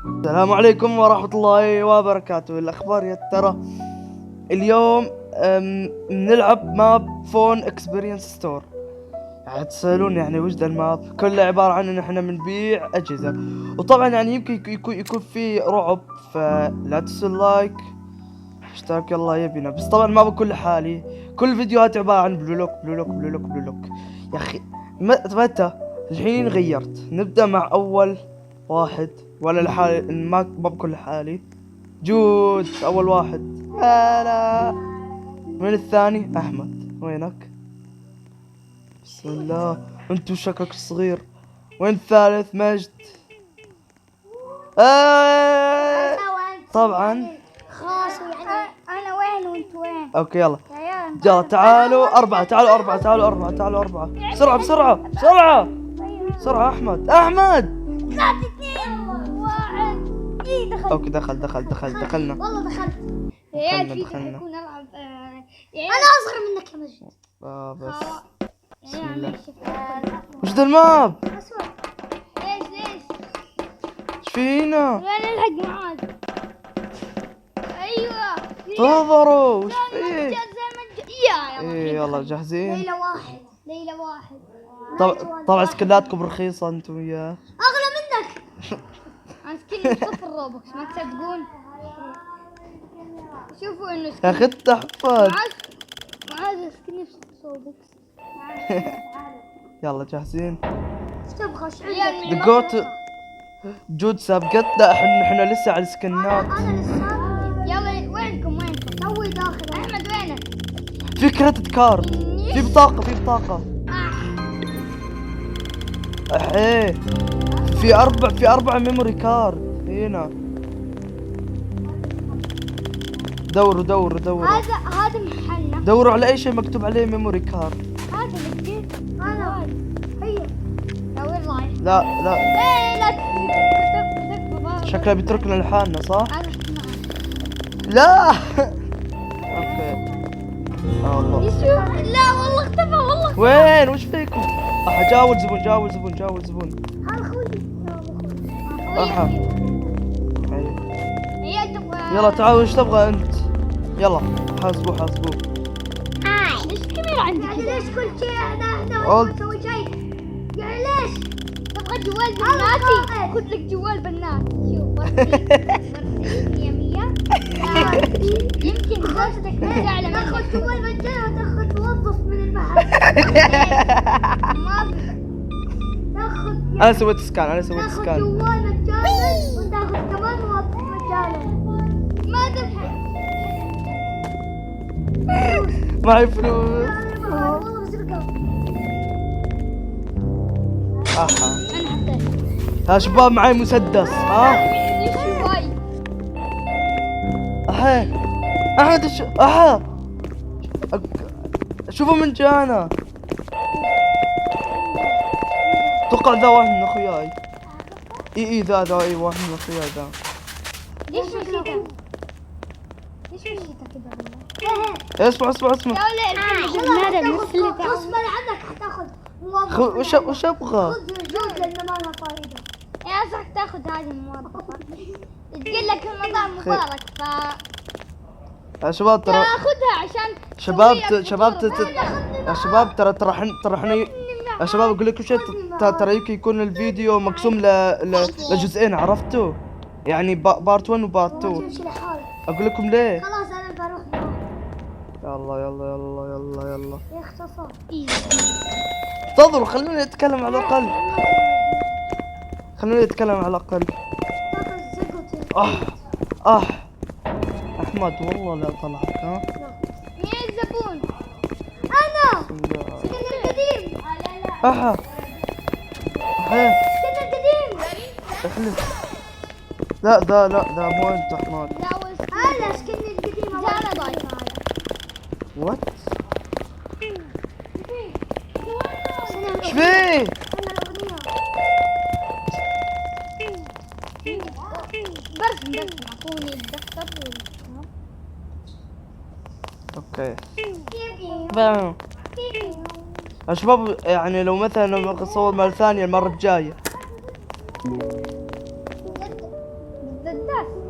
السلام عليكم ورحمة الله وبركاته. الأخبار يا ترى اليوم بنلعب ماب فون اكسبيرينس ستور. يعني تسألون يعني وش ذا الماب؟ كله عبارة عن ان احنا بنبيع أجهزة، وطبعا يعني يمكن يكون في رعب، فلا تنسوا اللايك اشتراك يلا يبينا. بس طبعا ما بكل حالي، كل الفيديوهات عبارة عن بلولوك بلولوك بلولوك بلولوك. يا اخي متى الحين غيرت؟ نبدأ مع أول واحد ولا لحالي؟ ما بكل حالي. جود أول واحد. لا من الثاني؟ أحمد وينك؟ بسم الله، انتو شكلك صغير. وين الثالث؟ مجد. طبعا خلاص يعني انا وين وانت وين؟ اوكي يلا تعالوا أربعة، تعالوا أربعة، تعالوا أربعة، تعالوا أربعة، بسرعة بسرعة بسرعة بسرعة. أحمد أحمد. 3 2 1 دخل. اوكي دخلنا. والله دخلت يا عيال. في حيكون العب انا اصغر منك يا مجد. بس بسم الله. الله. وش ذا الماب؟ ليش ايش فينا؟ وين الحق معاد؟ ايوه انتظروا وش فيه؟ يا ايه يلا جاهزين؟ ليلة واحد طبعا سكناتكم رخيصة انتم وياه. اغلى منك. انا سكني بصفر روبوكس ما تصدقون. شوفوا انه يا اخي تحفظ. معاذ سكني بصفر روبوكس. يلا جاهزين؟ ايش تبغى؟ دقوت جود سابقتنا، احنا لسه على السكنات. انا لسه. يلا وينكم توي داخل. احمد وينك؟ في كريدت كارد، في بطاقة. ايه في أربعة ميموري كارد هنا. دوروا هذا محلنا. دوروا على اي شيء مكتوب عليه ميموري كارد. هذا اللي جيت. هذا هيا. وين رايح؟ لا ايه لا تكذب. شكله بيتركنا لحالنا صح؟ هذا لا اوكي. الله يشوف. لا والله اختفى والله. وين؟ وش فيكم؟ جاول زبون. هذا خوي. احا يلا تعالوا، ايش تبغى انت؟ يلا حاسبوه. ليش الكاميرا عندك؟ يعني ليش كل شيء احنا ما نسوي شيء؟ يعني ليش؟ تبغى جوال بناتي؟ خذ لك جوال بنات. شوف ورثي 100 يمكن زوجتك تزعل منك. تاخذ جوال مجاني وتاخذ موظف من المحل. ما تاخذ. انا سويت سكان. تاخذ جوال مجاني وتاخذ كمان موظف مجاني. ما تبحث. معي فلوس. والله بسرقة. احا انا حطيت. يا شباب معي مسدس. احمد شوفوا من جانا. اتوقع ذا واحد من اخوياي. اي ذا اي واحد من اخوياي ذا. ليش مشيتك؟ كذا؟ اسمع يا ولد غصبا عنك حتاخذ موظف. وش ابغى؟ خذ جود لانه ما لها فائده. يا صح تاخذ هذه الموظفه. تقول لك المطعم مبارك يا شباب ترى خذها عشان شباب يا شباب ترى احنا يا شباب اقول لكم شيء، ترى يمكن يكون الفيديو مقسوم لجزئين، عرفتوا؟ يعني بارت 1 وبارت 2. اقول لكم ليه؟ خلاص انا بروح. يلا يختصر. انتظروا خلوني اتكلم على الاقل. احمد والله لا طلعت. ها مين الزبون؟ انا سكن القديم. سكن القديم. احلف. لا مو انت احمد. هذا سكن القديم. هذا ضايع. وات ايش فيه؟ برسم اعطوني الدفتر. اوكي يا شباب، يعني لو مثلا نصور مرة ثانية المرة الجاية.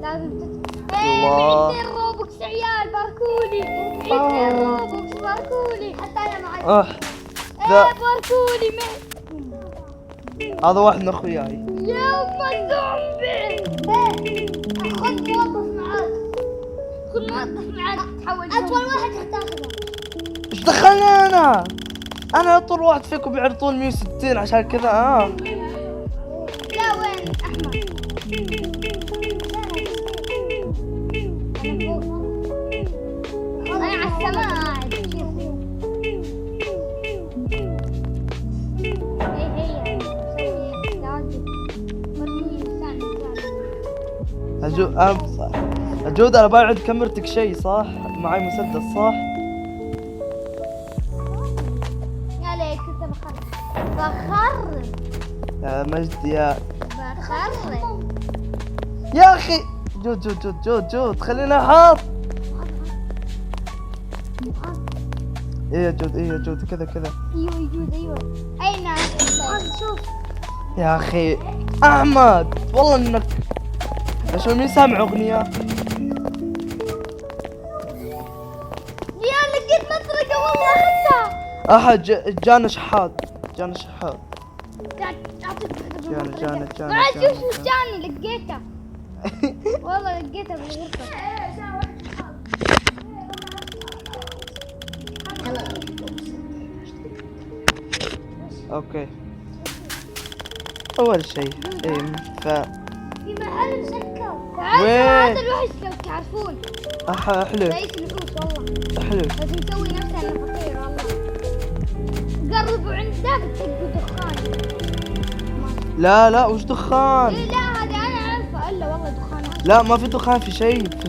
لازم الله. 200 روبوكس عيال باركولي. 200 روبوكس باركولي. حتى انا معي. ذا باركولي هذا واحد من اخوياي. يما زومبي. خذ موظف معاك. خذ موظف معاك تحول. اطول واحد تاخذه. ايش دخلني انا؟ انا اطول واحد فيكم بيعرض طول 160 عشان كذا. لا وين احمد؟ انا على السماء قاعد. أجود أنا بعد كاميرتك شيء صح؟ معي مسدس صح؟ يا ليك كنت بخرب. يا مجد يا بخرب يا أخي. جود خلينا أحط. إيه يا جود كذا. ايوه يجود ايوه. اين شوف يا أخي أحمد والله إنك شو مين سامع أغنية؟ يا لقيت مطرقة والله اخذتها. أحد جانا شحات. جانا جانا شوف جاني لقيته. والله لقيته بالغرفة. اوكي اول شيء في محل مسكر. وين؟ هذا الوحش لو تعرفون. حلو رئيس الوحوش والله. حلو. لازم نسوي نفسه انه فقير والله. قربوا عنده بتلقوا دخان. لا وش دخان؟ إيه لا هذا انا عارفه الا والله دخان. لا ما في دخان في شيء في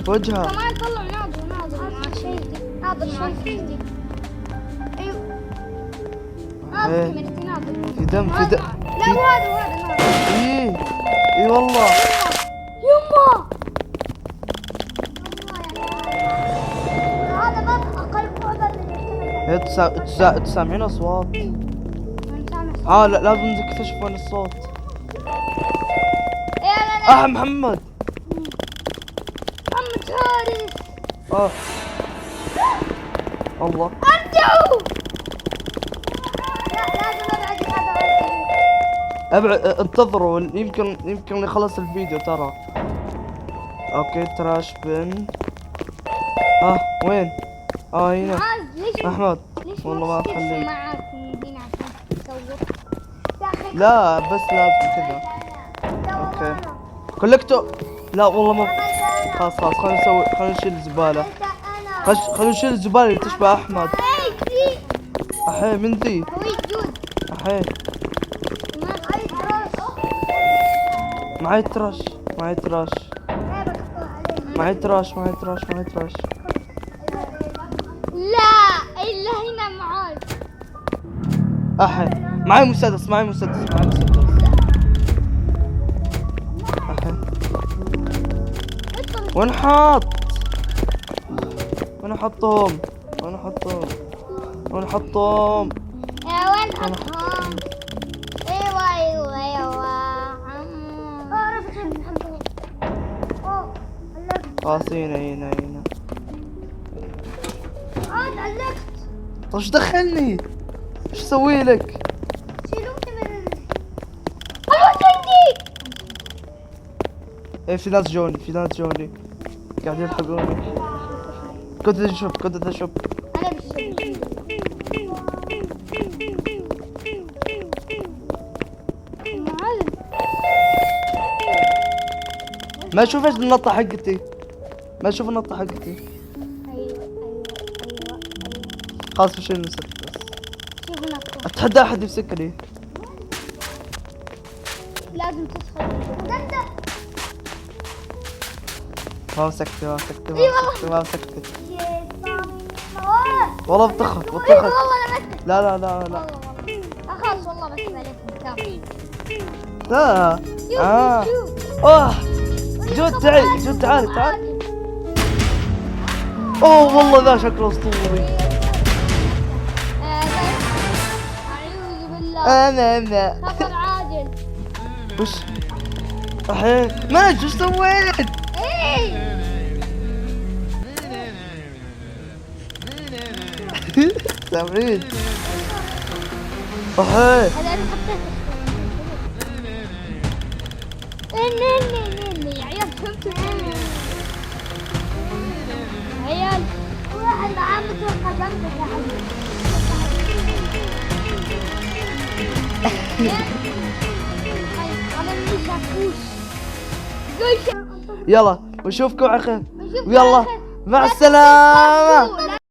وجهها. كمان طلع ناظر مع شيء ناظر مع شيء. ايوه ناظر كاميرتي ناظر. في دم لا وهذا ناظر. اي والله. يما هذا بس اقل بعدا من تسامعين اصوات؟ لا لازم تكتشفون الصوت. محمد فارس. الله ارجعوا. لا لازم ابعد انتظروا يمكن يخلص الفيديو ترى. اوكي تراش بن. وين؟ هنا احمد. والله ما اخليك. لا بس لازم كذا. اوكي كولكتو. لا والله ما خلاص خلينا نشيل الزبالة. خلينا نشيل الزبالة اللي تشبه احمد. احي من ذي. احي معي تراش. لا الا هنا معاك. احي معي مسدس. احي وين حطهم؟ وين حطهم؟ ايوه خلاص هنا علقت. ايش دخلني؟ ايش اسوي لك؟ شيلوني من عندي. ايه في ناس جوني قاعدين يلحقوني. كنت اشوف انا بالشب. ما اشوف ايش النطة حقتي. ايوه خلاص بشيل المسدس. شوف نقطة. اتحدى احد يمسكني. لازم تدخل. ما مسكت. والله بطخت. والله انا مسك. لا خلاص والله بس عليكم كافي. لا جود تعال. والله ذا شكله اسطوري. اعوذ بالله. انا خبر عاجل. وش صحيح ماجد شو سويت؟ ايه سامعين صحيح. هذا انا حطيته. يا عيال فهمتوا عيال واحد معاه متوقع جنبك يا حبيبي. يلا ونشوفكم على خير ويلا مع السلامة.